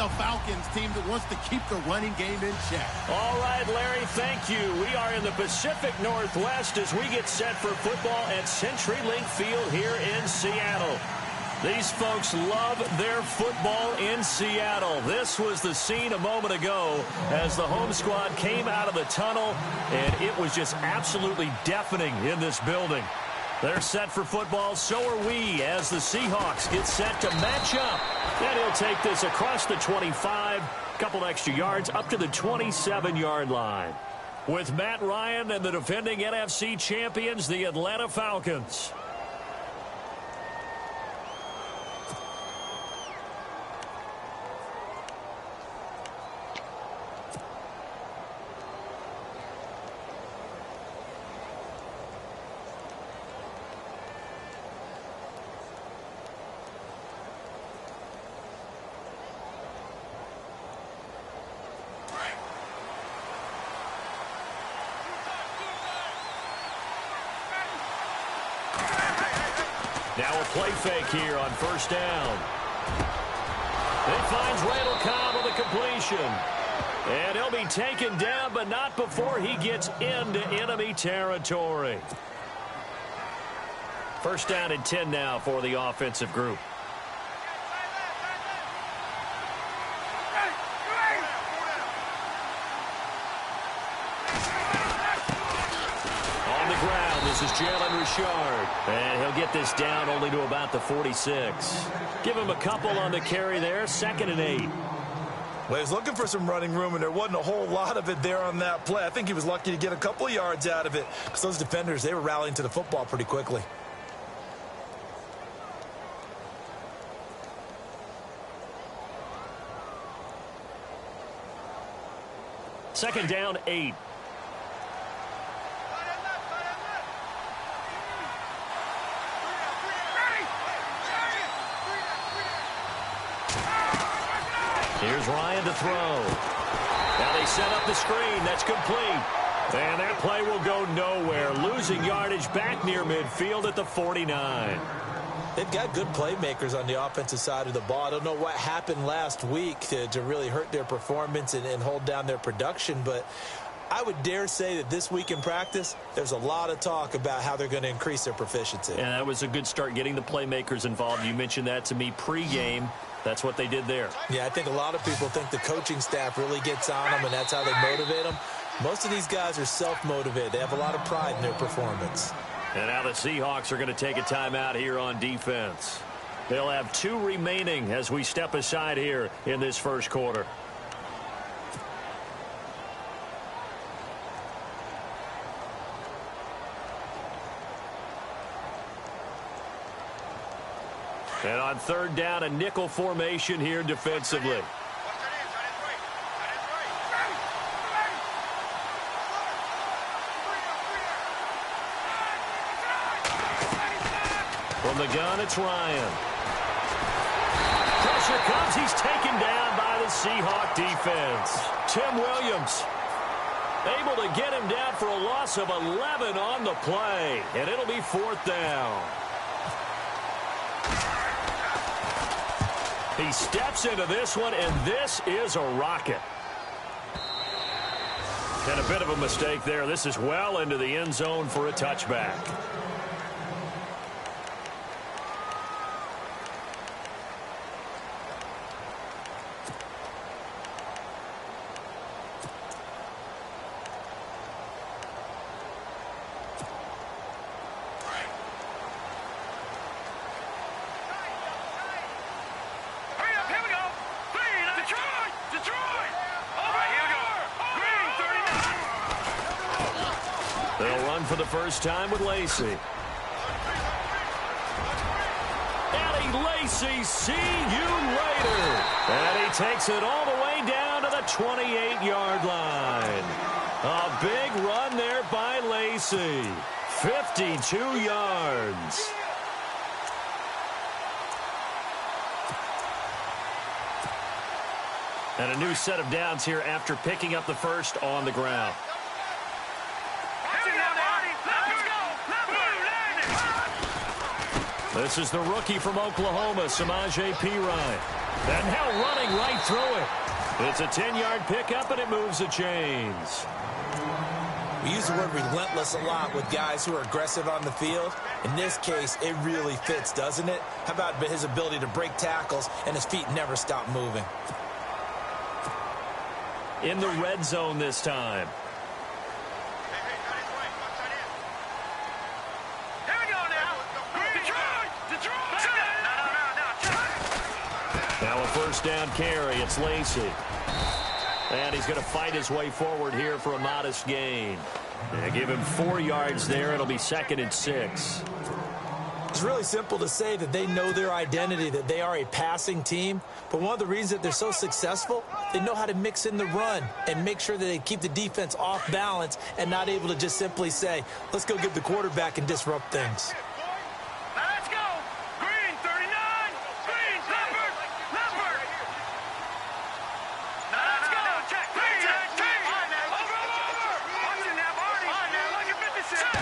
the Falcons team that wants to keep the running game in check. All right, Larry, thank you. We are in the Pacific Northwest as we get set for football at CenturyLink Field here in Seattle. These folks love their football in Seattle. This was the scene a moment ago as the home squad came out of the tunnel, and it was just absolutely deafening in this building. They're set for football, so are we, as the Seahawks get set to match up. And he'll take this across the 25, couple extra yards, up to the 27-yard line. With Matt Ryan and the defending NFC champions, the Atlanta Falcons. Now a play fake here on first down. It finds Randall Cobb on the completion. And he'll be taken down, but not before he gets into enemy territory. First down and 10 now for the offensive group. This is Jalen Richard, and he'll get this down only to about the 46. Give him a couple on the carry there, 2nd and 8. Well, he's looking for some running room, and there wasn't a whole lot of it there on that play. I think he was lucky to get a couple of yards out of it because those defenders, they were rallying to the football pretty quickly. Second down, 8. Here's Ryan to throw. Now they set up the screen. That's complete. And that play will go nowhere. Losing yardage back near midfield at the 49. They've got good playmakers on the offensive side of the ball. I don't know what happened last week to really hurt their performance and hold down their production, but I would dare say that this week in practice, there's a lot of talk about how they're going to increase their proficiency. And that was a good start getting the playmakers involved. You mentioned that to me pregame. That's what they did there. Yeah, I think a lot of people think the coaching staff really gets on them, and that's how they motivate them. Most of these guys are self-motivated. They have a lot of pride in their performance. And now the Seahawks are going to take a timeout here on defense. They'll have 2 remaining as we step aside here in this first quarter. And on third down, a nickel formation here defensively. From the gun, it's Ryan. Pressure comes. He's taken down by the Seahawk defense. Tim Williams able to get him down for a loss of 11 on the play. And it'll be 4th down. He steps into this one, and this is a rocket. And a bit of a mistake there. This is well into the end zone for a touchback. For the first time with Lacey. Eddie Lacy, see you later. And he takes it all the way down to the 28-yard line. A big run there by Lacy. 52 yards. And a new set of downs here after picking up the first on the ground. This is the rookie from Oklahoma, Samaje Perine. And now running right through it. It's a 10-yard pickup, and it moves the chains. We use the word relentless a lot with guys who are aggressive on the field. In this case, it really fits, doesn't it? How about his ability to break tackles and his feet never stop moving? In the red zone this time. Now a first down carry. It's Lacy. And he's going to fight his way forward here for a modest gain. Give him 4 yards there. It'll be 2nd and 6. It's really simple to say that they know their identity, that they are a passing team. But one of the reasons that they're so successful, they know how to mix in the run and make sure that they keep the defense off balance and not able to just simply say, let's go get the quarterback and disrupt things. Let's go. Green, 39. Green, Leopard. Leopard. Let's go. Check. Green, 19. Over. Watching that, Marty. On now, look at 56.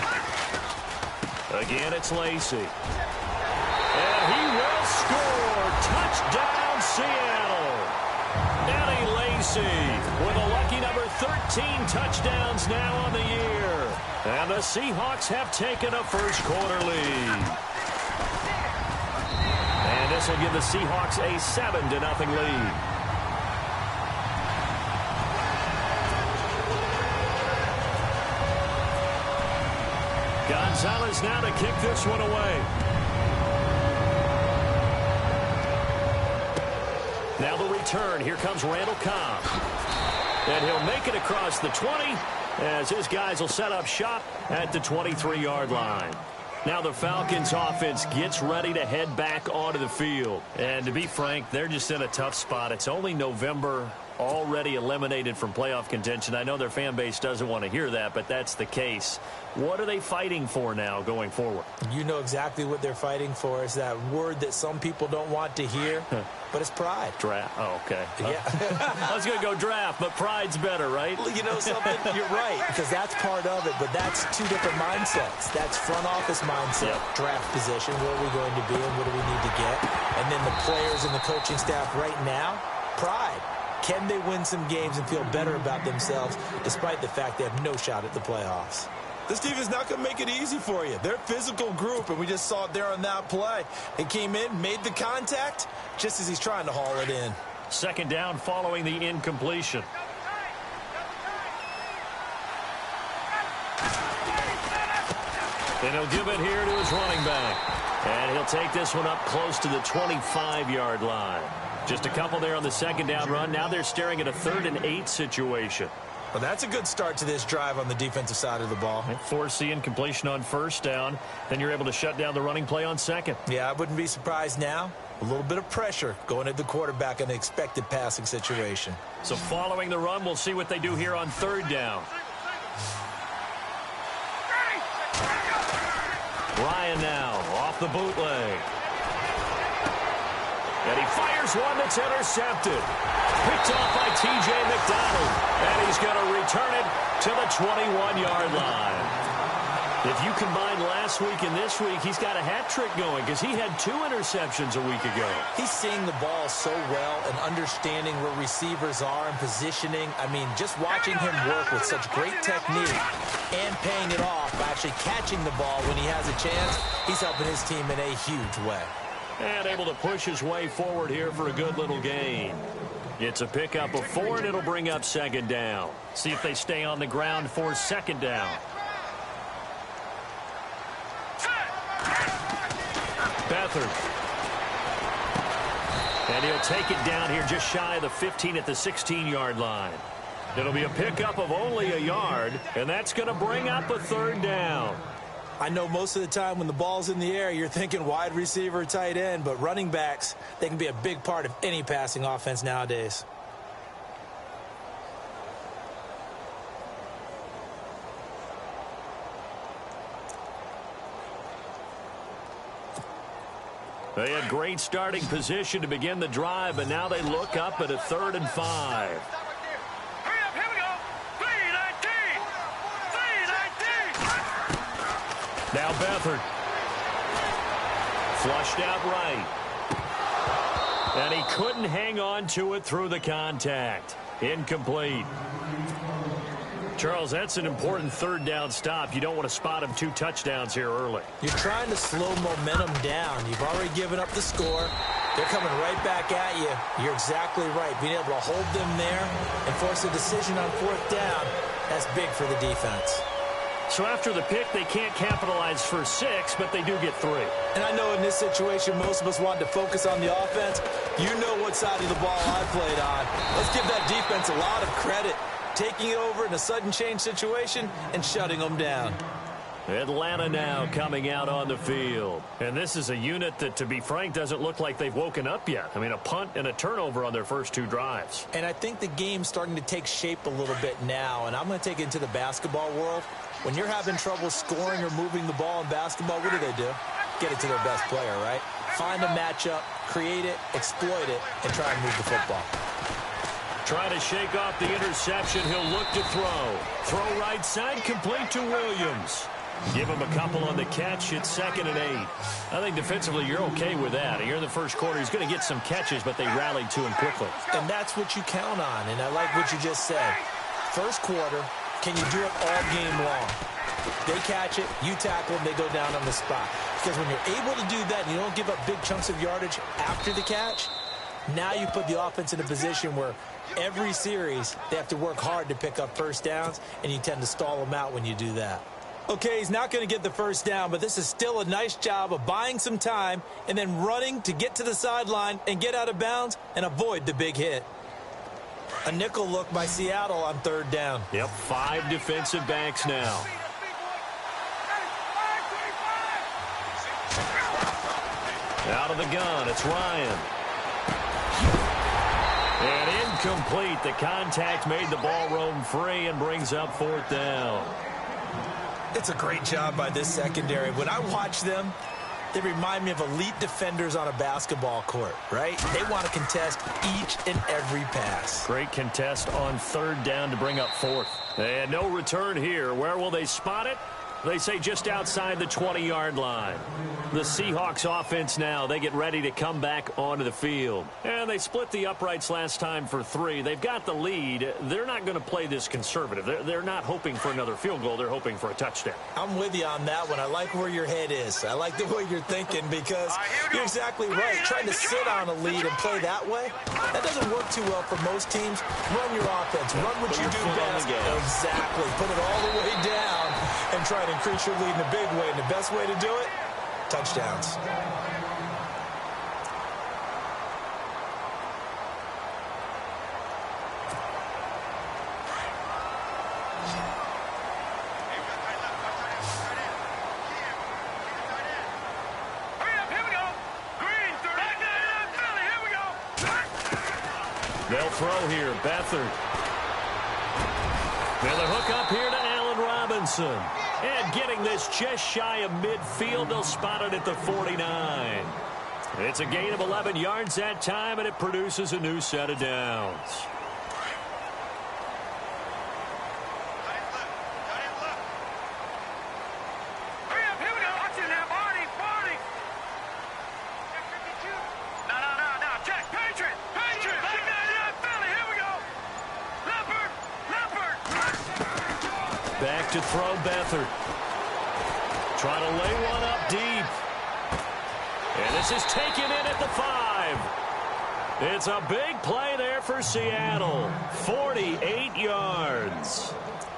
Again, it's Lacy. And he will score. Touchdown, Seattle. Eddie Lacy with a lucky number 13 touchdowns now on the year. And the Seahawks have taken a first-quarter lead. And this will give the Seahawks a 7-0 lead. Gonzalez now to kick this one away. Now the return. Here comes Randall Cobb. And he'll make it across the 20 as his guys will set up shop at the 23-yard line. Now the Falcons offense gets ready to head back onto the field. And to be frank, they're just in a tough spot. It's only November, already eliminated from playoff contention. I know their fan base doesn't want to hear that, but that's the case. What are they fighting for now going forward? You know exactly what they're fighting for. Is that word that some people don't want to hear, but it's pride. Draft. Oh, okay. Yeah. I was going to go draft, but pride's better, right? You know something? You're right, because that's part of it, but that's two different mindsets. That's front office mindset, draft position, where are we going to be and what do we need to get? And then the players and the coaching staff right now, pride. Can they win some games and feel better about themselves despite the fact they have no shot at the playoffs? This team is not going to make it easy for you. They're a physical group, and we just saw it there on that play. He came in, made the contact, just as he's trying to haul it in. 2nd down following the incompletion. And he'll give it here to his running back. And he'll take this one up close to the 25-yard line. Just a couple there on the 2nd down run. Now they're staring at a 3rd and 8 situation. Well, that's a good start to this drive on the defensive side of the ball. Force the incompletion on 1st down. Then you're able to shut down the running play on 2nd. Yeah, I wouldn't be surprised now. A little bit of pressure going at the quarterback in an expected passing situation. So following the run, we'll see what they do here on 3rd down. Ryan now off the bootleg. And he fires one that's intercepted. Picked off by T.J. McDonald. And he's going to return it to the 21-yard line. If you combine last week and this week, he's got a hat trick going because he had 2 interceptions a week ago. He's seeing the ball so well and understanding where receivers are and positioning. I mean, just watching him work with such great technique and paying it off by actually catching the ball when he has a chance, he's helping his team in a huge way. And able to push his way forward here for a good little gain. It's a pickup of 4, and it'll bring up 2nd down. See if they stay on the ground for 2nd down. Beathard. And he'll take it down here just shy of the 15 at the 16-yard line. It'll be a pickup of only a yard, and that's going to bring up a 3rd down. I know most of the time when the ball's in the air, you're thinking wide receiver, tight end, but running backs, they can be a big part of any passing offense nowadays. They had great starting position to begin the drive, but now they look up at a 3rd and 5. Hurry up, here we go. 3-19. 3-19. Now Beathard. Flushed out right. And he couldn't hang on to it through the contact. Incomplete. Charles, that's an important third down stop. You don't want to spot him 2 touchdowns here early. You're trying to slow momentum down. You've already given up the score. They're coming right back at you. You're exactly right. Being able to hold them there and force a decision on 4th down, that's big for the defense. So after the pick, they can't capitalize for 6, but they do get 3. And I know in this situation, most of us wanted to focus on the offense. You know what side of the ball I played on. Let's give that defense a lot of credit. Taking it over in a sudden change situation and shutting them down. Atlanta now coming out on the field. And this is a unit that, to be frank, doesn't look like they've woken up yet. I mean, a punt and a turnover on their first 2 drives. And I think the game's starting to take shape a little bit now. And I'm going to take it into the basketball world. When you're having trouble scoring or moving the ball in basketball, what do? Get it to their best player, right? Find a matchup, create it, exploit it, and try and move the football. Trying to shake off the interception. He'll look to throw. Throw right side, complete to Williams. Give him a couple on the catch. It's 2nd and 8. I think defensively you're okay with that. Here in the first quarter, he's going to get some catches, but they rallied to him quickly. And that's what you count on, and I like what you just said. First quarter, can you do it all game long? They catch it, you tackle them, they go down on the spot. Because when you're able to do that and you don't give up big chunks of yardage after the catch, now you put the offense in a position where every series they have to work hard to pick up first downs, and you tend to stall them out when you do that. Okay, he's not going to get the first down, but this is still a nice job of buying some time and then running to get to the sideline and get out of bounds and avoid the big hit. A nickel look by Seattle on 3rd down. Yep, 5 defensive backs now. Out of the gun, it's Ryan. And incomplete. The contact made the ball roam free and brings up 4th down. It's a great job by this secondary. When I watch them, they remind me of elite defenders on a basketball court, right? They want to contest each and every pass. Great contest on 3rd down to bring up 4th. And no return here. Where will they spot it? They say just outside the 20-yard line. The Seahawks offense now, they get ready to come back onto the field. And they split the uprights last time for 3. They've got the lead. They're not going to play this conservative. They're not hoping for another field goal. They're hoping for a touchdown. I'm with you on that one. I like where your head is. I like the way you're thinking because you're exactly right. Trying to sit on a lead and play that way, that doesn't work too well for most teams. Run your offense. Run what you do best. Exactly. Put it all the way down and try to increase your lead in a big way. And the best way to do it, touchdowns. They'll throw here. Beathard. And the hook up here to Allen Robinson. And getting this just shy of midfield, they'll spot it at the 49. It's a gain of 11 yards that time, and it produces a new set of downs. Back to throw Beathard. Trying to lay one up deep. And this is taken in at the 5. It's a big play there for Seattle. 48 yards.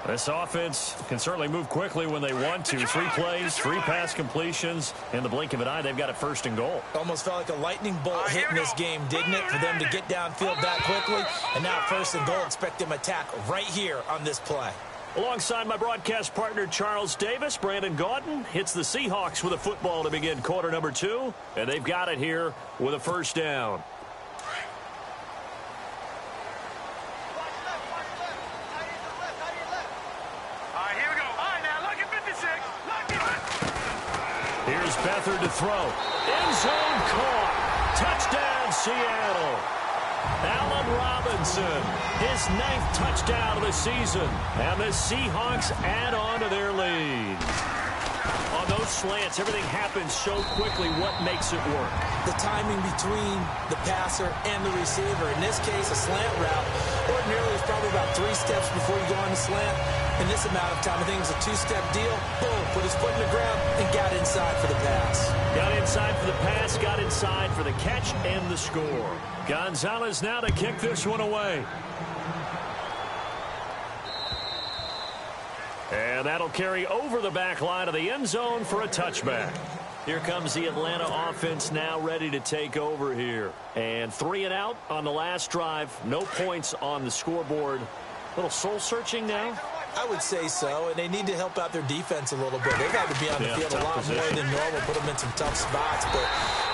This offense can certainly move quickly when they want to. 3 plays, 3 pass completions. In the blink of an eye, they've got a 1st and goal. Almost felt like a lightning bolt hit in this game, didn't it? For them to get downfield that quickly. And now 1st and goal. Expect them to attack right here on this play. Alongside my broadcast partner, Charles Davis, Brandon Gaudin hits the Seahawks with a football to begin quarter number 2. And they've got it here with a 1st down. Here's Beathard to throw. End zone caught. Touchdown, Seattle. Allen Robinson, his 9th touchdown of the season. And the Seahawks add on to their lead. On those slants, everything happens so quickly. What makes it work? The timing between the passer and the receiver. In this case, a slant route ordinarily is probably about 3 steps before you go on the slant. In this amount of time, I think it was a 2-step deal. Boom, put his foot in the ground and got inside for the pass. Got inside for the pass, got inside for the catch and the score. Gonzalez now to kick this one away. And that'll carry over the back line of the end zone for a touchback. Here comes the Atlanta offense now ready to take over here. And 3 and out on the last drive. No points on the scoreboard. A little soul-searching now? I would say so, and they need to help out their defense a little bit. They've had to be on the field a lot more than normal, put them in some tough spots. But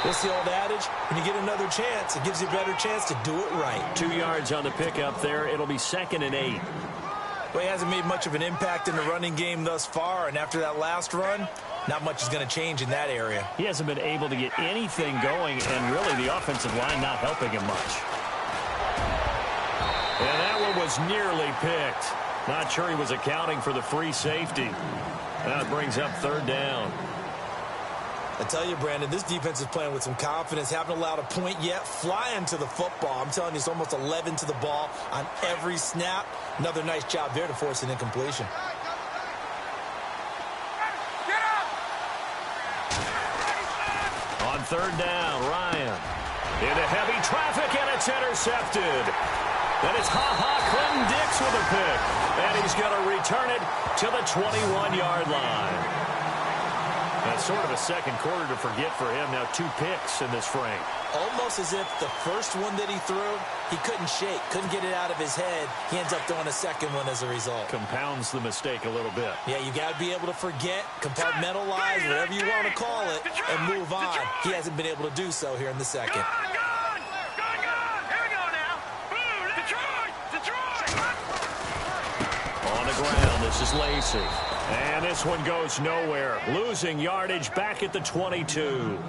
what's the old adage? When you get another chance, it gives you a better chance to do it right. 2 yards on the pickup there. It'll be 2nd and 8. Well, he hasn't made much of an impact in the running game thus far, and after that last run, not much is going to change in that area. He hasn't been able to get anything going, and really the offensive line not helping him much. And that one was nearly picked. Not sure he was accounting for the free safety. Now it brings up 3rd down. I tell you, Brandon, this defense is playing with some confidence. Haven't allowed a point yet. Flying to the football. I'm telling you, it's almost 11 to the ball on every snap. Another nice job there to force an incompletion. On 3rd down, Ryan. Into heavy traffic, and it's intercepted. And it's Clinton-Dix with a pick. And he's going to return it to the 21-yard line. That's sort of a second quarter to forget for him. Now 2 picks in this frame. Almost as if the first one that he threw, he couldn't shake, couldn't get it out of his head. He ends up throwing a second one as a result. Compounds the mistake a little bit. Yeah, you got to be able to forget, compartmentalize, whatever you want to call it, and move on. He hasn't been able to do so here in the second. On the ground, this is Lacy. And this one goes nowhere. Losing yardage back at the 22.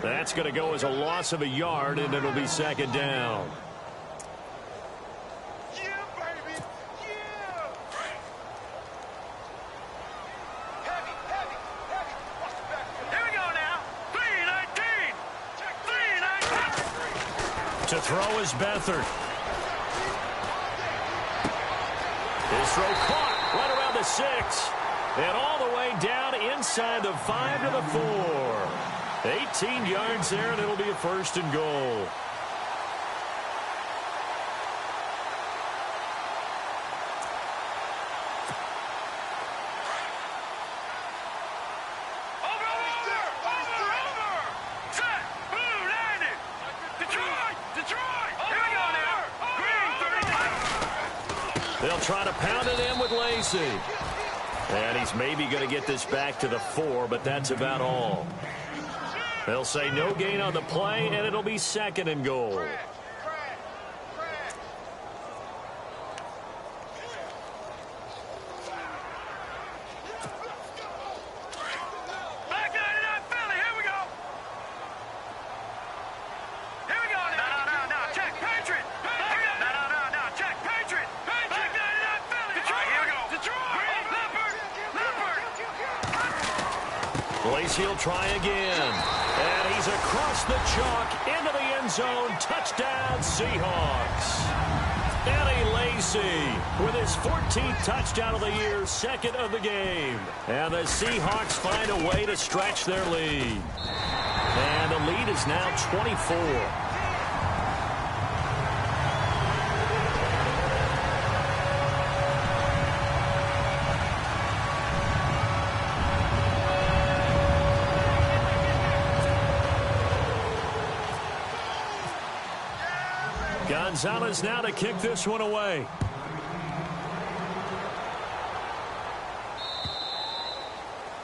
That's going to go as a loss of a yard, and it'll be 2nd down. Yeah, baby. Yeah. Heavy. Watch the back. Here we go now. 3-19. 3-19. To throw is Beathard. His throw caught right around the 6. And all the way down inside the 5 to the 4. 18 yards there, and it'll be a 1st and goal. They'll try to pound it in with Lacy. And he's maybe going to get this back to the 4, but that's about all. They'll say no gain on the play, and it'll be 2nd and goal. He'll try again. And he's across the chalk into the end zone. Touchdown, Seahawks. Eddie Lacy with his 14th touchdown of the year, 2nd of the game. And the Seahawks find a way to stretch their lead. And the lead is now 24. Gonzalez now to kick this one away.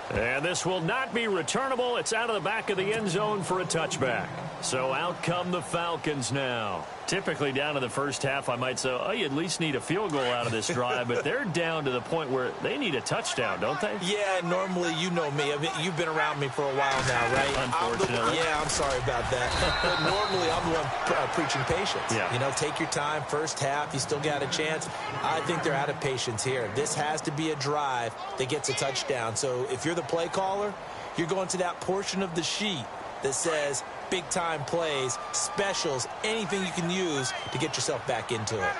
And this will not be returnable. It's out of the back of the end zone for a touchback. So out come the Falcons now. Typically down in the first half, I might say, oh, you at least need a field goal out of this drive. But they're down to the point where they need a touchdown, don't they? Yeah, normally, you know me. I mean, you've been around me for a while now, right? Unfortunately. I'm sorry about that. But normally, I'm the one preaching patience. Yeah. You know, take your time. First half, you still got a chance. I think they're out of patience here. This has to be a drive that gets a touchdown. So if you're the play caller, you're going to that portion of the sheet that says big-time plays, specials, anything you can use to get yourself back into it.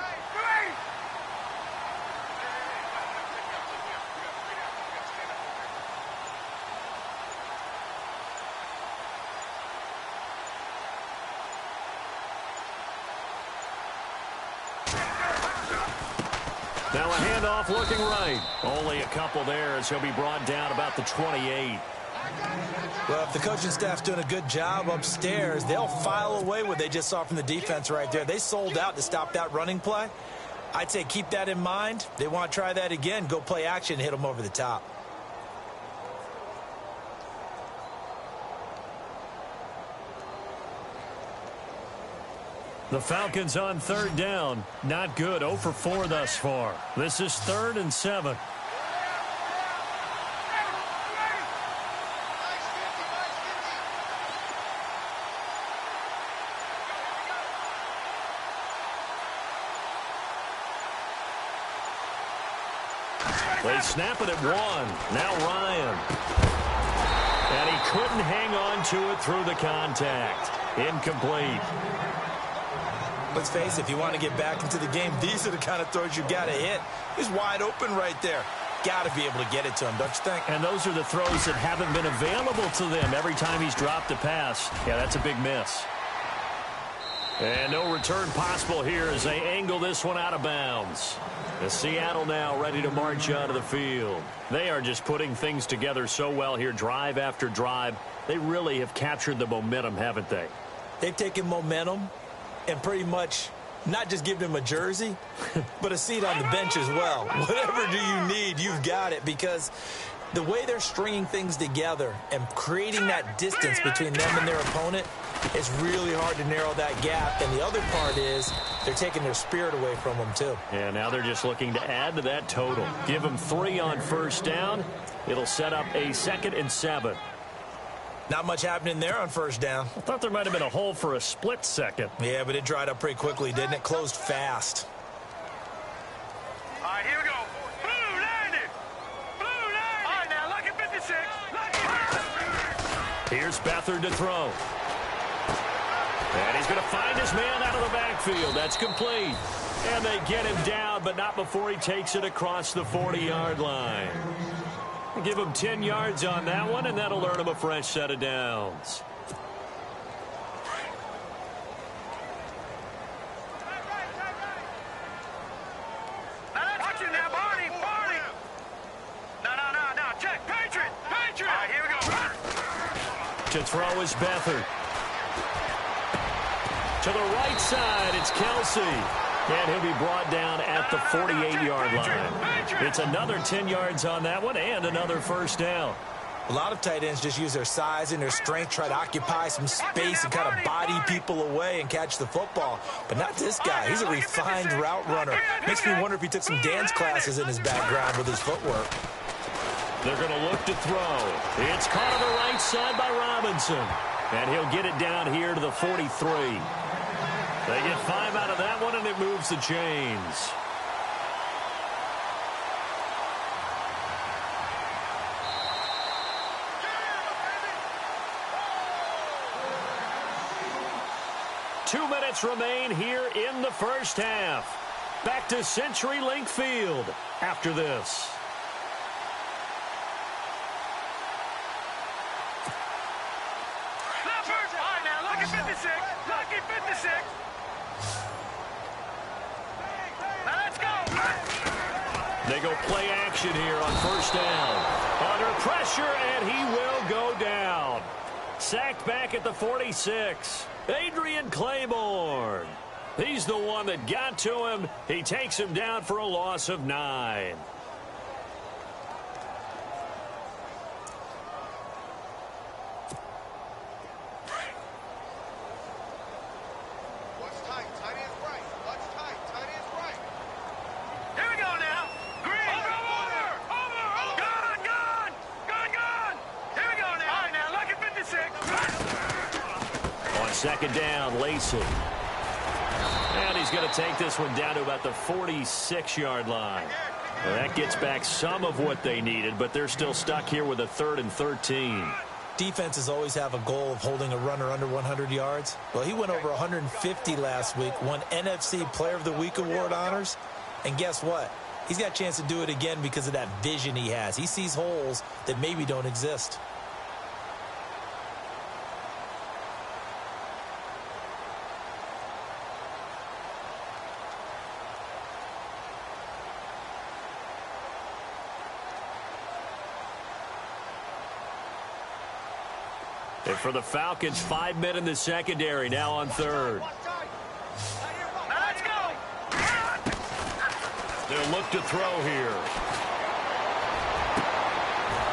Now a handoff looking right. Only a couple there as he'll be brought down about the 28. Well, if the coaching staff's doing a good job upstairs, they'll file away what they just saw from the defense right there. They sold out to stop that running play. I'd say keep that in mind. They want to try that again. Go play action and hit them over the top. The Falcons on third down. Not good. 0 for 4 thus far. This is 3rd and 7. They snap it at 1. Now Ryan. And he couldn't hang on to it through the contact. Incomplete. Let's face it, if you want to get back into the game, these are the kind of throws you got to hit. He's wide open right there. Got to be able to get it to him, don't you think? And those are the throws that haven't been available to them every time he's dropped a pass. Yeah, that's a big miss. And no return possible here as they angle this one out of bounds. The Seattle now ready to march onto the field. They are just putting things together so well here, drive after drive. They really have captured the momentum, haven't they? They've taken momentum and pretty much not just give them a jersey, but a seat on the bench as well. Whatever do you need, you've got it, because the way they're stringing things together and creating that distance between them and their opponent, it's really hard to narrow that gap. And the other part is they're taking their spirit away from them, too. Yeah, now they're just looking to add to that total. Give them 3 on first down. It'll set up a 2nd and 7. Not much happening there on first down. I thought there might have been a hole for a split second. Yeah, but it dried up pretty quickly, didn't it? Closed fast. All right, here we go. Blue 90. Blue 90. All right, now, lucky 56. Lucky. Here's Beathard to throw. And he's going to find his man out of the backfield. That's complete. And they get him down, but not before he takes it across the 40-yard line. Give him 10 yards on that one, and that'll earn him a fresh set of downs. Watch it now, Barney. Barney. No. Check. Patriot. All right, here we go. To throw is Beathard. To the right side, it's Kelsey. And he'll be brought down at the 48-yard line. It's another 10 yards on that one and another first down. A lot of tight ends just use their size and their strength, try to occupy some space and kind of body people away and catch the football. But not this guy. He's a refined route runner. Makes me wonder if he took some dance classes in his background with his footwork. They're going to look to throw. It's caught on the right side by Robinson. And he'll get it down here to the 43. They get 5 out of that one, and it moves the chains. Two minutes remain here in the first half. Back to CenturyLink Field after this. Leopard. All right, now, lucky 56. Lucky 56. Now, let's go. They go play action here on first down. Under pressure, and he will go down. Sacked back at the 46. Adrian Claiborne. He's the one that got to him. He takes him down for a loss of 9. Second down, Lacey. And he's going to take this one down to about the 46-yard line. Well, that gets back some of what they needed, but they're still stuck here with a 3rd and 13. Defenses always have a goal of holding a runner under 100 yards. Well, he went over 150 last week, won NFC Player of the Week award honors. And guess what? He's got a chance to do it again because of that vision he has. He sees holes that maybe don't exist. And for the Falcons, 5 men in the secondary, now on 3rd. Let's go. They'll look to throw here.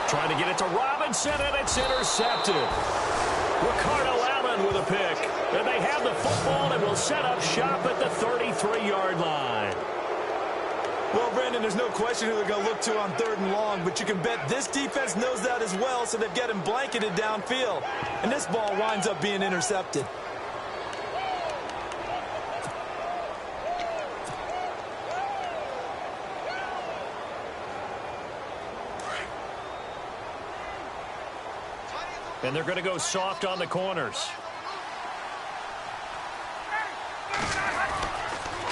Trying to get it to Robinson, and it's intercepted. Ricardo Allen with a pick. And they have the football and will set up shop at the 33-yard line. Well, Brandon, there's no question who they're going to look to on 3rd and long, but you can bet this defense knows that as well, so they've got him blanketed downfield. And this ball winds up being intercepted. And they're going to go soft on the corners.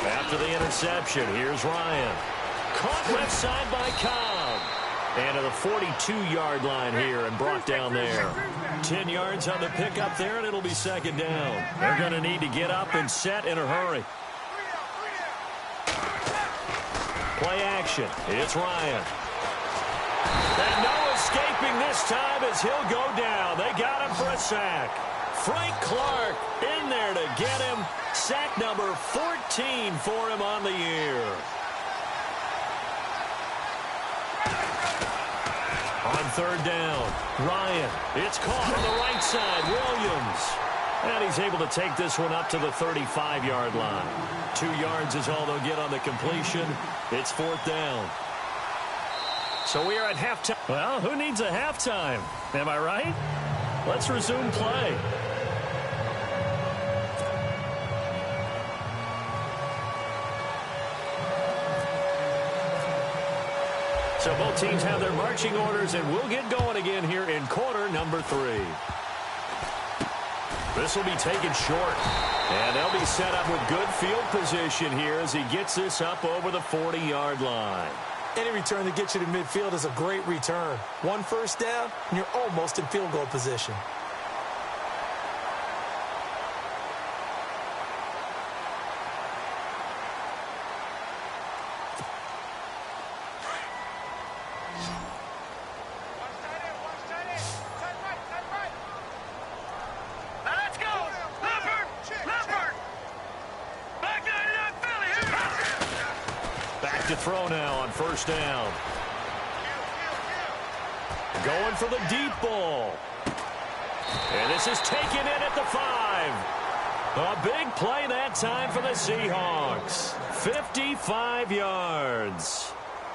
After the interception, here's Ryan. Caught left side by Cobb. And to the 42-yard line here and brought down there. 10 yards on the pickup there, and it'll be 2nd down. They're going to need to get up and set in a hurry. Play action. It's Ryan. And no escaping this time as he'll go down. They got him for a sack. Frank Clark in there to get him. Sack number 14 for him on the year. On 3rd down, Ryan. It's caught on the right side. Williams. And he's able to take this one up to the 35-yard line. 2 yards is all they'll get on the completion. It's 4th down. So we are at halftime. Well, who needs a halftime? Am I right? Let's resume play. So both teams have their marching orders, and we'll get going again here in quarter number 3. This will be taken short. And they'll be set up with good field position here as he gets this up over the 40-yard line. Any return that gets you to midfield is a great return. 1 first down, and you're almost in field goal position. To throw now on 1st down. Going for the deep ball. And this is taken in at the 5. A big play that time for the Seahawks. 55 yards.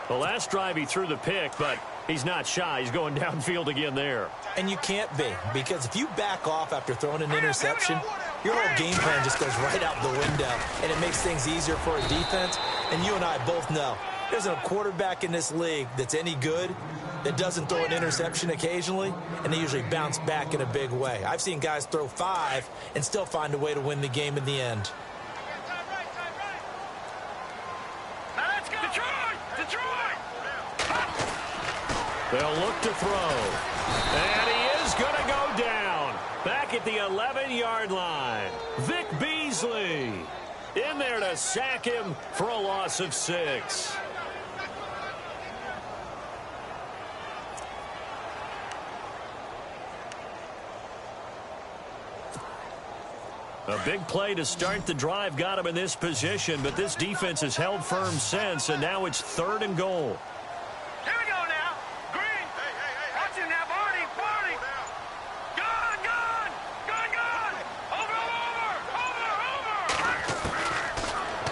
The last drive he threw the pick, but he's not shy. He's going downfield again there. And you can't be, because if you back off after throwing an interception, your whole game plan just goes right out the window, and it makes things easier for a defense. And you and I both know there's a quarterback in this league that's any good that doesn't throw an interception occasionally, and they usually bounce back in a big way. I've seen guys throw 5 and still find a way to win the game in the end. Let's go. Detroit! They'll look to throw. And he is going to go down. Back at the 11-yard line. Vic Beasley in there to sack him for a loss of 6. A big play to start the drive got him in this position, but this defense has held firm since, and now it's 3rd and goal. Here we go now. Green. Hey. Watch it now, Barney. Gone. Over.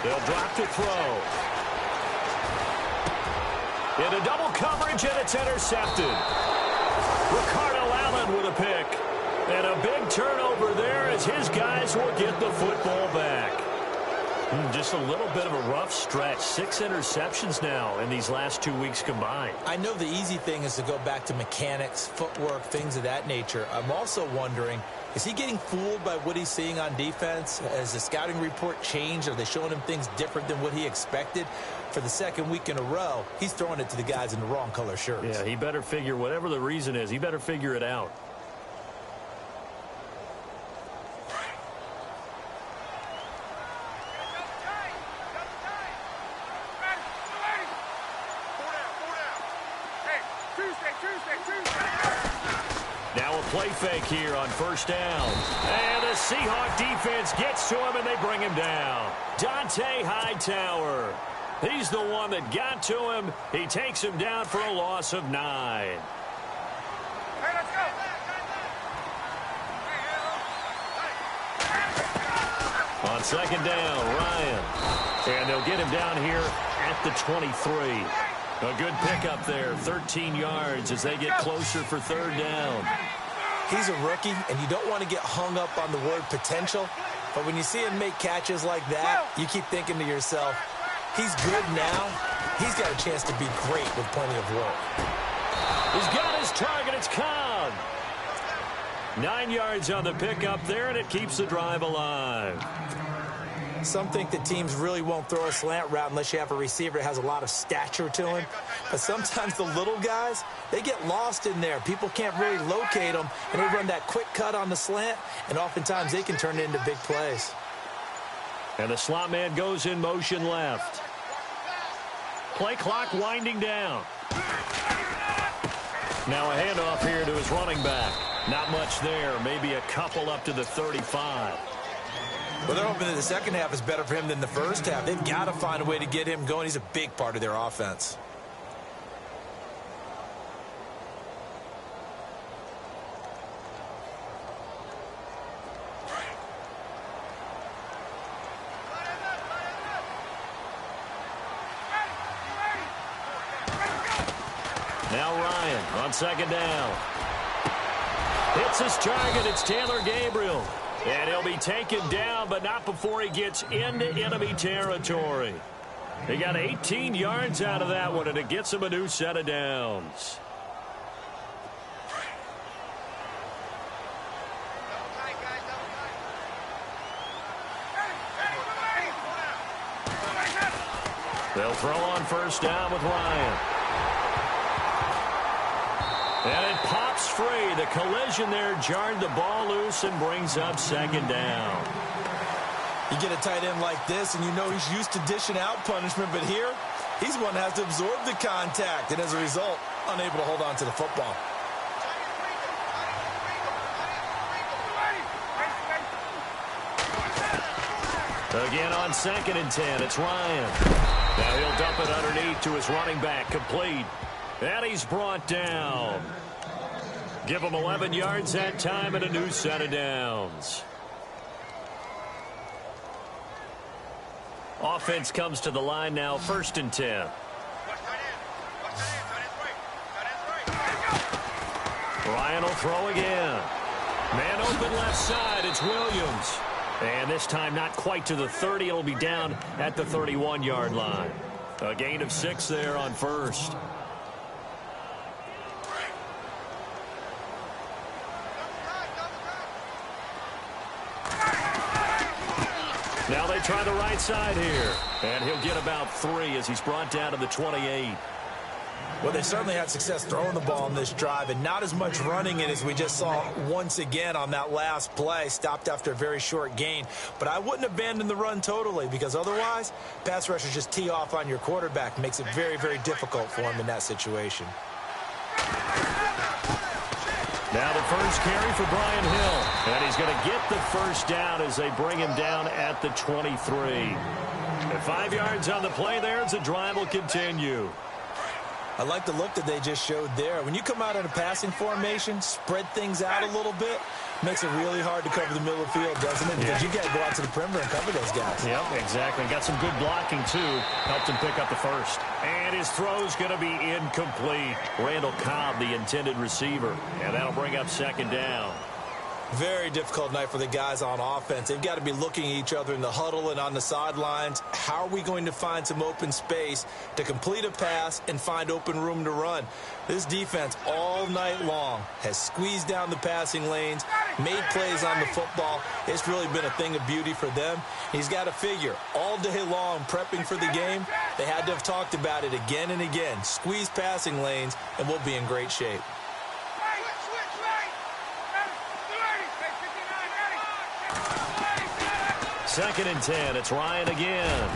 They'll drop to throw. Into double coverage, and it's intercepted. Ricardo Allen with a pick. And a big turnover there as his guys will get the football back. Just a little bit of a rough stretch. 6 interceptions now in these last 2 weeks combined. I know the easy thing is to go back to mechanics, footwork, things of that nature. I'm also wondering, is he getting fooled by what he's seeing on defense? Has the scouting report changed? Are they showing him things different than what he expected? For the second week in a row, he's throwing it to the guys in the wrong color shirts. Yeah, he better figure, whatever the reason is, he better figure it out. Now a play fake here on first down. And the Seahawk defense gets to him, and they bring him down. Dante Hightower. He's the one that got to him. He takes him down for a loss of 9. Hey, let's go. On second down, Ryan. And they'll get him down here at the 23. A good pickup there, 13 yards as they get closer for third down. He's a rookie, and you don't want to get hung up on the word potential. But when you see him make catches like that, you keep thinking to yourself, he's good now. He's got a chance to be great with plenty of work. He's got his target. It's Cobb. 9 yards on the pickup there, and it keeps the drive alive. Some think that teams really won't throw a slant route unless you have a receiver that has a lot of stature to him. But sometimes the little guys, they get lost in there. People can't really locate them, and they run that quick cut on the slant, and oftentimes they can turn it into big plays. And the slot man goes in motion left. Play clock winding down. Now a handoff here to his running back. Not much there. Maybe a couple up to the 35. Well, they're hoping that the second half is better for him than the first half. They've got to find a way to get him going. He's a big part of their offense. Now Ryan on second down. Hits his target. It's Taylor Gabriel. And he'll be taken down, but not before he gets into enemy territory. He got 18 yards out of that one, and it gets him a new set of downs. They'll throw on first down with Ryan. And it pops free. The collision there jarred the ball loose and brings up second down. You get a tight end like this, and you know he's used to dishing out punishment, but here, he's one that has to absorb the contact, and as a result, unable to hold on to the football. Again on 2nd and 10, it's Ryan. Now he'll dump it underneath to his running back, complete. And he's brought down. Give him 11 yards that time and a new set of downs. Offense comes to the line now, 1st and 10. Ryan will throw again. Man open left side, it's Williams. And this time not quite to the 30. It'll be down at the 31-yard line. A gain of 6 there on first. Now they try the right side here. And he'll get about 3 as he's brought down to the 28. Well, they certainly had success throwing the ball on this drive, and not as much running it as we just saw once again on that last play. Stopped after a very short gain. But I wouldn't abandon the run totally, because otherwise, pass rushers just tee off on your quarterback. Makes it very, very difficult for him in that situation. Now the first carry for Brian Hill. And he's going to get the first down as they bring him down at the 23. And 5 yards on the play there as the drive will continue. I like the look that they just showed there. When you come out in a passing formation, spread things out a little bit, makes it really hard to cover the middle of the field, doesn't it? Because you got to go out to the perimeter and cover those guys. Yep, exactly. Got some good blocking, too. Helped him pick up the first. And his throw's going to be incomplete. Randall Cobb, the intended receiver. And that'll bring up second down. Very difficult night for the guys on offense. They've got to be looking at each other in the huddle and on the sidelines. How are we going to find some open space to complete a pass and find open room to run? This defense all night long has squeezed down the passing lanes, made plays on the football. It's really been a thing of beauty for them. He's got to figure all day long prepping for the game, they had to have talked about it again and again. Squeeze passing lanes and we'll be in great shape. Second and 10. It's Ryan again.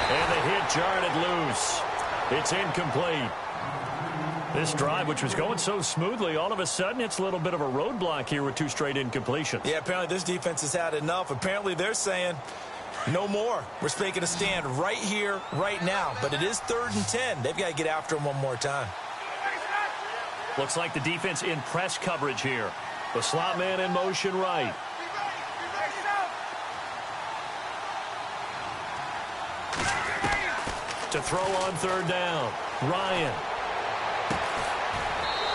And the hit jarred loose. It's incomplete. This drive, which was going so smoothly, all of a sudden it's a little bit of a roadblock here with 2 straight incompletions. Yeah, apparently this defense has had enough. Apparently they're saying no more. We're making a stand right here, right now. But it is 3rd and 10. They've got to get after him one more time. Looks like the defense in press coverage here. The slot man in motion right. To throw on 3rd down. Ryan.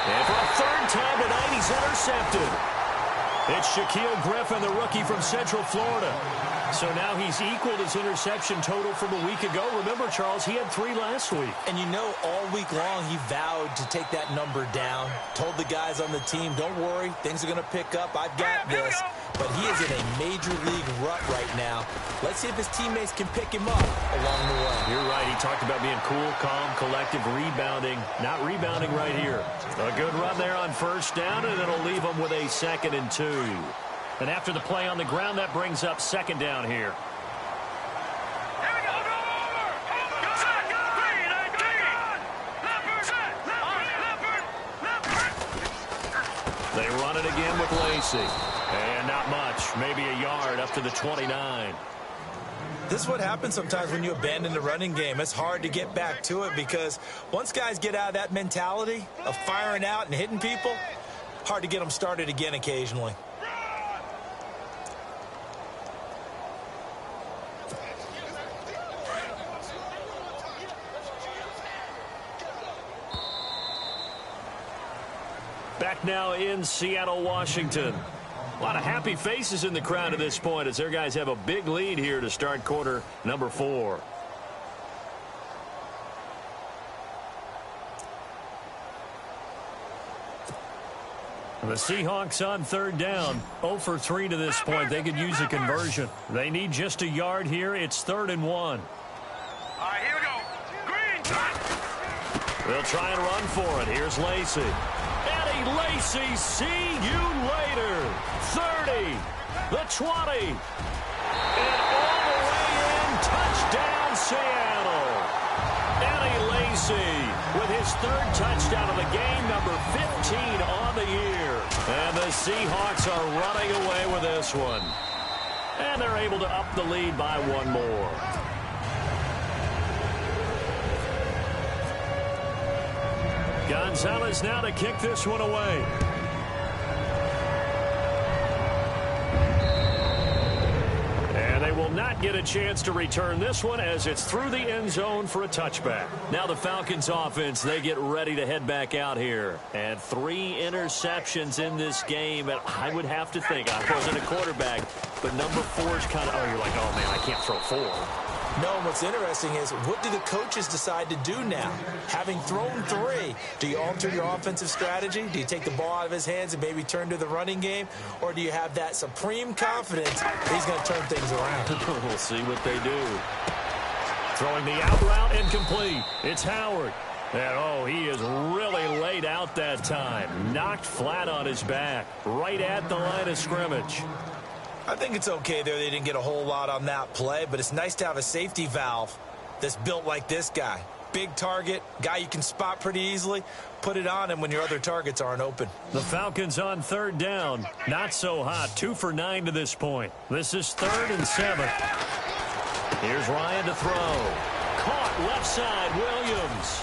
And for a 3rd time tonight, he's intercepted. It's Shaquille Griffin, the rookie from Central Florida. So now he's equaled his interception total from a week ago. Remember, Charles, he had 3 last week. And you know, all week long he vowed to take that number down. Told the guys on the team, don't worry, things are going to pick up. I've got this. But he is in a major league rut right now. Let's see if his teammates can pick him up along the way. You're right. He talked about being cool, calm, collective, rebounding. Not rebounding right here. A good run there on 1st down, and it'll leave him with a 2nd and 2. And after the play on the ground, that brings up 2nd down here. They run it again with Lacey. And not much. Maybe a yard up to the 29. This is what happens sometimes when you abandon the running game. It's hard to get back to it because once guys get out of that mentality of firing out and hitting people, hard to get them started again occasionally. Back now in Seattle, Washington. A lot of happy faces in the crowd at this point as their guys have a big lead here to start quarter number 4. The Seahawks on 3rd down. 0 for 3 to this point. They could use a conversion. They need just a yard here. It's 3rd and 1. All right, here we go. Green. They'll try and run for it. Here's Lacey. Eddie Lacy, see you later. 30, the 20, and all the way in. Touchdown, Seattle. Eddie Lacy with his 3rd touchdown of the game, number 15 on the year. And the Seahawks are running away with this one. And they're able to up the lead by 1 more. Gonzalez now to kick this one away. And they will not get a chance to return this one as it's through the end zone for a touchback. Now the Falcons offense, they get ready to head back out here. And 3 interceptions in this game. And I would have to think, I wasn't a quarterback, but number 4 is kind of, oh, you're like, oh, man, I can't throw 4. No, and what's interesting is, what do the coaches decide to do now? Having thrown 3, do you alter your offensive strategy? Do you take the ball out of his hands and maybe turn to the running game? Or do you have that supreme confidence that he's going to turn things around? We'll see what they do. Throwing the out route incomplete. It's Howard. And, oh, he is really laid out that time. Knocked flat on his back. Right at the line of scrimmage. I think it's okay there. They didn't get a whole lot on that play, but it's nice to have a safety valve that's built like this guy. Big target, guy you can spot pretty easily. Put it on him when your other targets aren't open. The Falcons on 3rd down. Not so hot. 2 for 9 to this point. This is 3rd and 7. Here's Ryan to throw. Caught left side, Williams.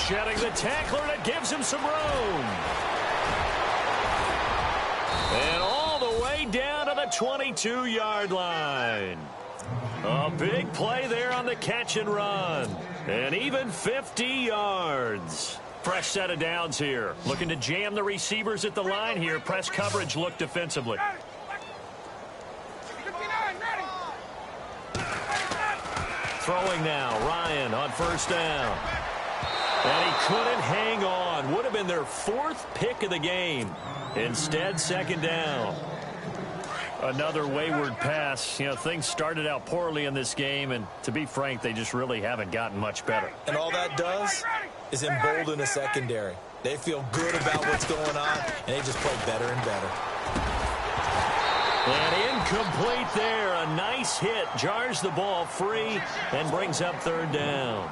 Shedding the tackler, and it gives him some room. And all the way down to the 22-yard line. A big play there on the catch and run. And even 50 yards. Fresh set of downs here. Looking to jam the receivers at the line here. Press coverage look defensively. Throwing now. Ryan on first down. And he couldn't hang on. Would have been their 4th pick of the game. Instead, second down. Another wayward pass. You know, things started out poorly in this game, and to be frank, they just really haven't gotten much better. And all that does is embolden a secondary. They feel good about what's going on, and they just play better and better. And incomplete there. A nice hit. Jars the ball free and brings up third down.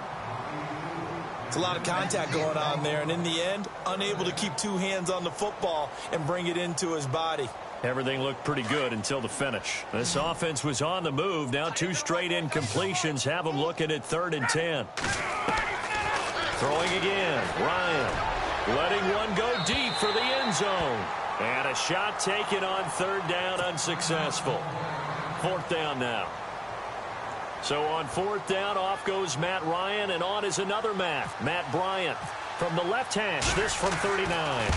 It's a lot of contact going on there, and in the end, unable to keep 2 hands on the football and bring it into his body. Everything looked pretty good until the finish. This offense was on the move. Now 2 straight incompletions have them looking at 3rd and 10. Throwing again. Ryan letting one go deep for the end zone. And a shot taken on 3rd down, unsuccessful. 4th down now. So on 4th down, off goes Matt Ryan, and on is another Matt Bryant. From the left hash, this from 39.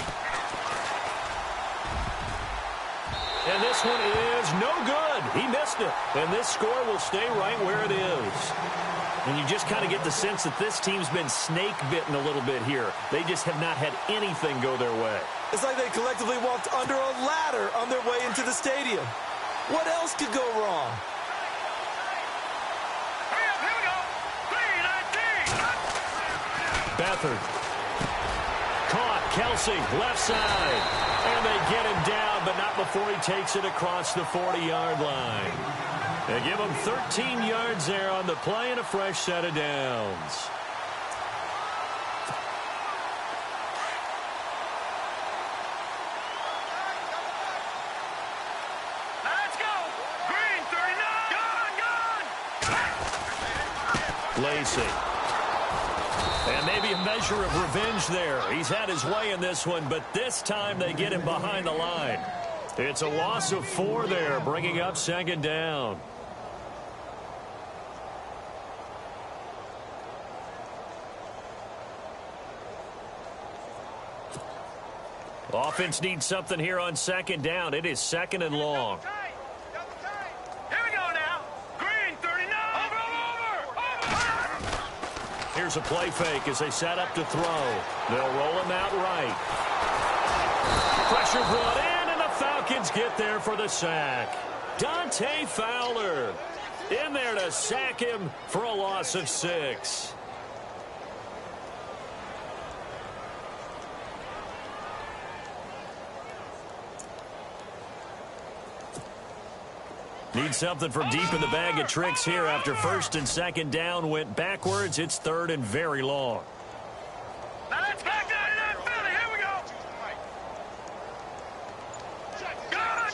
And this one is no good. He missed it. And this score will stay right where it is. And you just kind of get the sense that this team's been snake-bitten a little bit here. They just have not had anything go their way. It's like they collectively walked under a ladder on their way into the stadium. What else could go wrong? Beathard. Caught. Kelsey, left side. And they get him down, but not before he takes it across the 40-yard line. They give him 13 yards there on the play and a fresh set of downs. Let's go. Green, 39. Gone. Lacey. And maybe a measure of revenge there. He's had his way in this one, but this time they get him behind the line. It's a loss of 4 there, bringing up second down. Offense needs something here on second down. It is 2nd and long. Here we go now. Green, 39. Over. Here's a play fake as they set up to throw. They'll roll him out right. Pressure brought in, and the Falcons get there for the sack. Dante Fowler in there to sack him for a loss of 6. Need something from deep in the bag of tricks here after 1st and 2nd down went backwards. It's 3rd and very long. Now let's back down to that Philly. Here we go. Gone.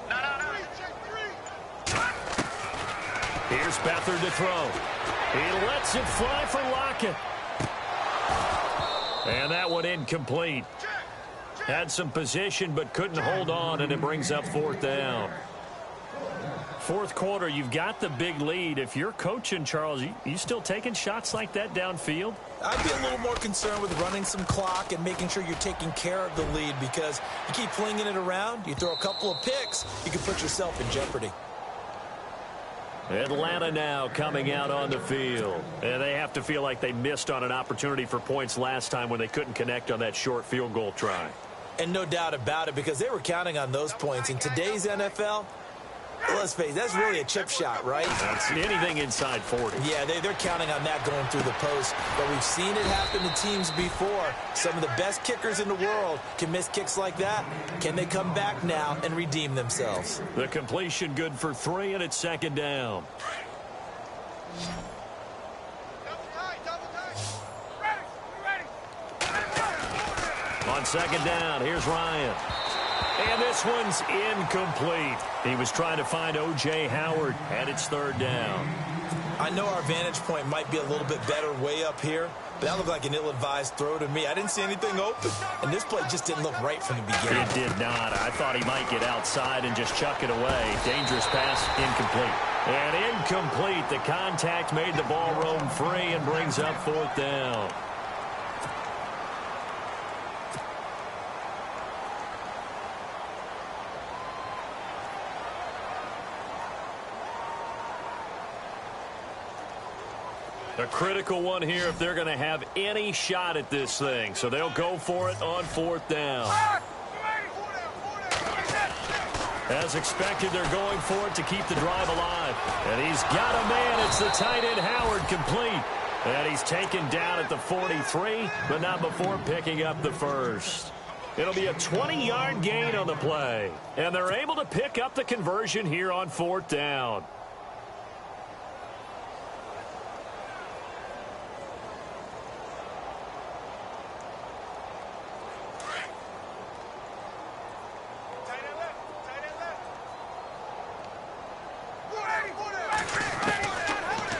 No. Here's Beathard to throw. He lets it fly for Lockett. And that one incomplete. Had some position but couldn't hold on, and it brings up 4th down. 4th quarter, you've got the big lead. If you're coaching, Charles, you still taking shots like that downfield? I'd be a little more concerned with running some clock and making sure you're taking care of the lead, because you keep flinging it around, you throw a couple of picks, you can put yourself in jeopardy. Atlanta now coming out on the field. And they have to feel like they missed on an opportunity for points last time when they couldn't connect on that short field goal try. And no doubt about it, because they were counting on those points. In today's NFL, let's face it, that's really a chip shot, right? That's anything inside 40. Yeah, they're counting on that going through the post. But we've seen it happen to teams before. Some of the best kickers in the world can miss kicks like that. Can they come back now and redeem themselves? The completion good for 3, and it's 2nd down. On 2nd down, here's Ryan. And this one's incomplete. He was trying to find O.J. Howard, and it's 3rd down. I know our vantage point might be a little bit better way up here, but that looked like an ill-advised throw to me. I didn't see anything open, and this play just didn't look right from the beginning. It did not. I thought he might get outside and just chuck it away. Dangerous pass, incomplete. And incomplete. The contact made the ball roam free and brings up 4th down. A critical one here if they're going to have any shot at this thing. So they'll go for it on 4th down. As expected, they're going for it to keep the drive alive. And he's got a man. It's the tight end, Howard, complete. And he's taken down at the 43, but not before picking up the first. It'll be a 20-yard gain on the play. And they're able to pick up the conversion here on 4th down.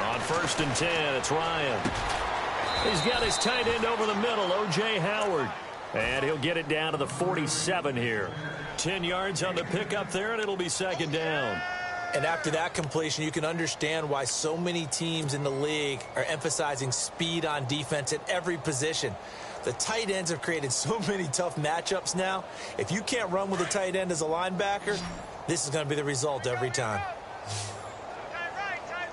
On 1st and 10, it's Ryan. He's got his tight end over the middle, O.J. Howard. And he'll get it down to the 47 here. 10 yards on the pickup there, and it'll be 2nd down. And after that completion, you can understand why so many teams in the league are emphasizing speed on defense at every position. The tight ends have created so many tough matchups now. If you can't run with a tight end as a linebacker, this is going to be the result every time.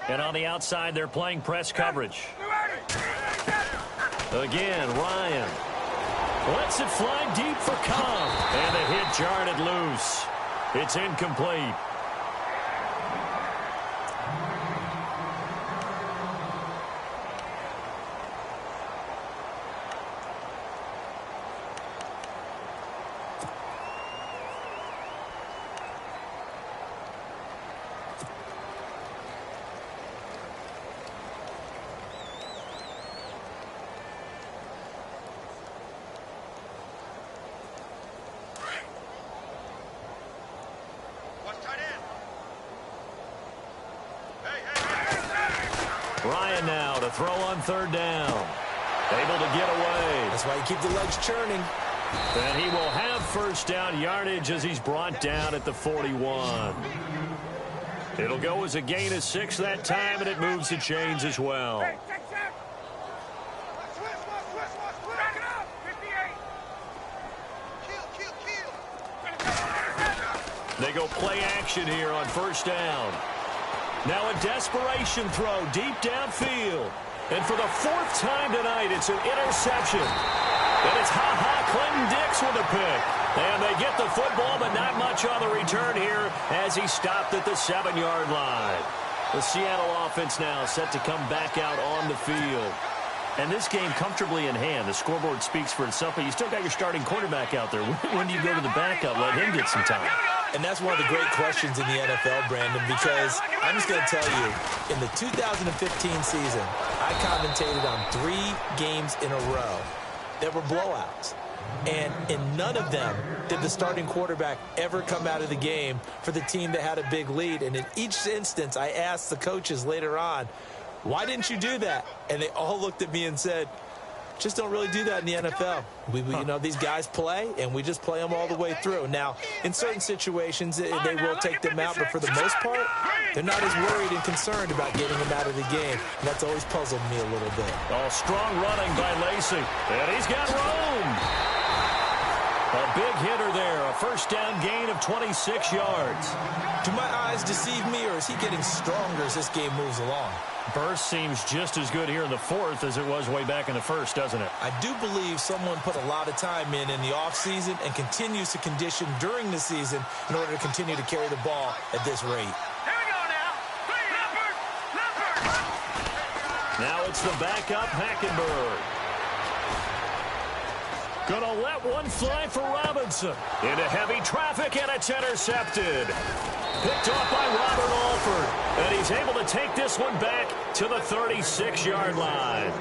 And on the outside, they're playing press coverage. Again, Ryan lets it fly deep for Cobb. And the hit jarred loose. It's incomplete. Ryan now to throw on 3rd down. Able to get away. That's why you keep the legs churning. And he will have 1st down yardage as he's brought down at the 41. It'll go as a gain of 6 that time, and it moves the chains as well. They go play action here on 1st down. Now a desperation throw deep downfield. And for the 4th time tonight, it's an interception. And it's Clinton Dix with a pick. And they get the football, but not much on the return here as he stopped at the 7-yard line. The Seattle offense now set to come back out on the field. And this game comfortably in hand. The scoreboard speaks for itself, but you still got your starting quarterback out there. When do you go to the backup? Let him get some time. And that's one of the great questions in the NFL, Brandon, because I'm just going to tell you, in the 2015 season, I commentated on 3 games in a row that were blowouts. And in none of them did the starting quarterback ever come out of the game for the team that had a big lead. And in each instance, I asked the coaches later on, why didn't you do that? And they all looked at me and said, just don't really do that in the NFL. You know, these guys play, and we just play them all the way through. Now, in certain situations, they will take them out, but for the most part, they're not as worried and concerned about getting them out of the game. And that's always puzzled me a little bit. Oh, strong running by Lacy. And he's got room. A big hitter there. A 1st down gain of 26 yards. Do my eyes deceive me, or is he getting stronger as this game moves along? Burst seems just as good here in the 4th as it was way back in the 1st, doesn't it? I do believe someone put a lot of time in the offseason and continues to condition during the season in order to continue to carry the ball at this rate. Here we go now. Leopard. Now it's the backup, Hackenberg. Gonna let one fly for Robinson. Into heavy traffic, and it's intercepted. Picked off by Robert Alford. And he's able to take this one back to the 36-yard line.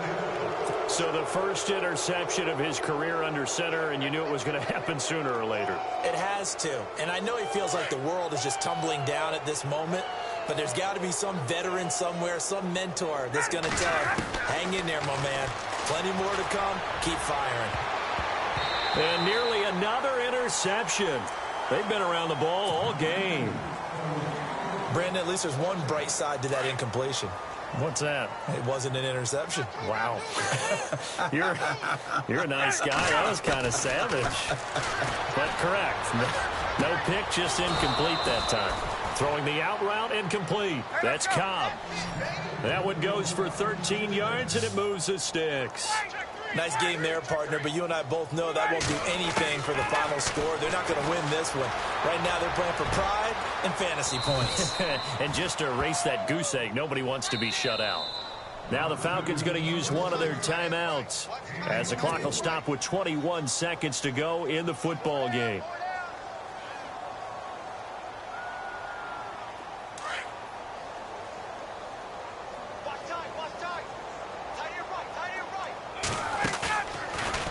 So the first interception of his career under center, and you knew it was going to happen sooner or later. It has to. And I know he feels like the world is just tumbling down at this moment, but there's got to be some veteran somewhere, some mentor that's going to tell him, hang in there, my man. Plenty more to come. Keep firing. And nearly another interception. They've been around the ball all game. Brandon, at least there's one bright side to that incompletion. What's that? It wasn't an interception. Wow. You're a nice guy. That was kind of savage. But correct. No pick, just incomplete that time. Throwing the out route, incomplete. That's Cobb. That one goes for 13 yards, and it moves the sticks. Nice game there, partner, but you and I both know that won't do anything for the final score. They're not going to win this one. Right now, they're playing for pride and fantasy points. And just to erase that goose egg, nobody wants to be shut out. Now the Falcons going to use one of their timeouts as the clock will stop with 21 seconds to go in the football game.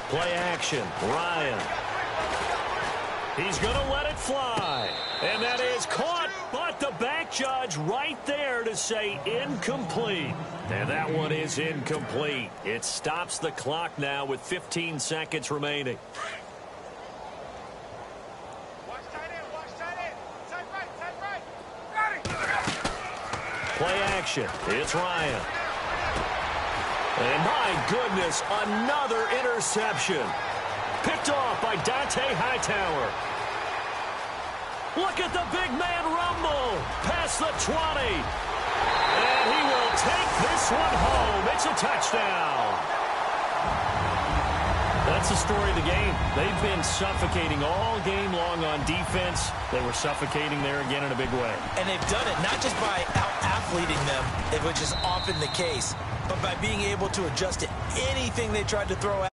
Play action. Ryan. He's going to let it fly. And that is caught, but the back judge right there to say incomplete. And that one is incomplete. It stops the clock now with 15 seconds remaining. Watch tight end, watch tight end. Tight right. Got it. Play action. It's Ryan. And my goodness, another interception. Picked off by Dante Hightower. Look at the big man rumble. Past the 20. And he will take this one home. It's a touchdown. That's the story of the game. They've been suffocating all game long on defense. They were suffocating there again in a big way. And they've done it not just by out-athleting them, which is often the case, but by being able to adjust to anything they tried to throw at.